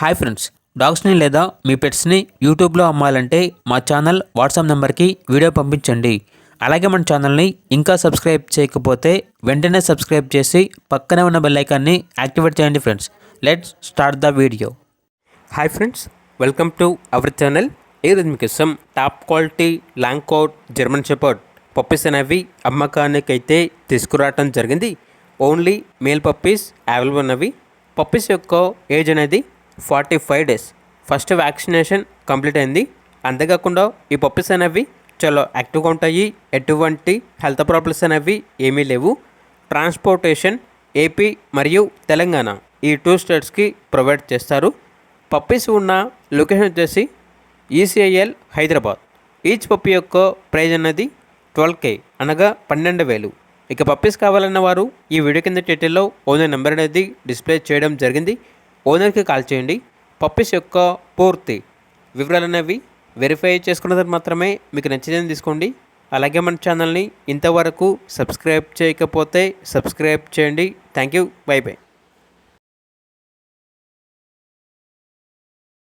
Hi friends, డాగ్స్ని లేదా మీ పెట్స్ని యూట్యూబ్లో అమ్మాలంటే మా ఛానల్ వాట్సాప్ నెంబర్కి వీడియో పంపించండి. అలాగే మన ఛానల్ని ఇంకా సబ్స్క్రైబ్ చేయకపోతే వెంటనే సబ్స్క్రైబ్ చేసి పక్కనే ఉన్న బెల్ ఐకాన్ని యాక్టివేట్ చేయండి friends. Let's start the video. Hi friends, welcome to our channel. ఈరోజు మీకోసం top quality long coat German shepherd puppies అనేవి అమ్మకానికి అయితే తీసుకురావటం జరిగింది. ఓన్లీ మేల్ పప్పీస్ అవైలబుల్ ఉన్నవి. పప్పీస్ యొక్క ఏజ్ అనేది 45 డేస్. ఫస్ట్ వ్యాక్సినేషన్ కంప్లీట్ అయింది. అంతేకాకుండా ఈ పప్పీస్ అనేవి చాలా యాక్టివ్గా ఉంటాయి. ఎటువంటి హెల్త్ ప్రాబ్లమ్స్ అనేవి ఏమీ లేవు. ట్రాన్స్పోర్టేషన్ ఏపీ మరియు తెలంగాణ ఈ 2 స్టేట్స్కి ప్రొవైడ్ చేస్తారు. పప్పీస్ ఉన్న లొకేషన్ వచ్చేసి ఈసీఐఎల్ హైదరాబాద్. ఈచ్ పప్పీ యొక్క ప్రైజ్ అనేది 12K అనగా 12,000. ఇక పప్పీస్ కావాలన్న వారు ఈ వీడియో కింద టైటిల్లో ఓనర్ నెంబర్ అనేది డిస్ప్లే చేయడం జరిగింది. ఓనర్కి కాల్ చేయండి. పప్పీస్ యొక్క పూర్తి వివరాలు అనేవి వెరిఫై చేసుకున్న తర్వాత మాత్రమే మీకు నచ్చిందని తీసుకోండి. అలాగే మన ఛానల్ని ఇంతవరకు సబ్స్క్రైబ్ చేయకపోతే సబ్స్క్రైబ్ చేయండి. Thank you. By by.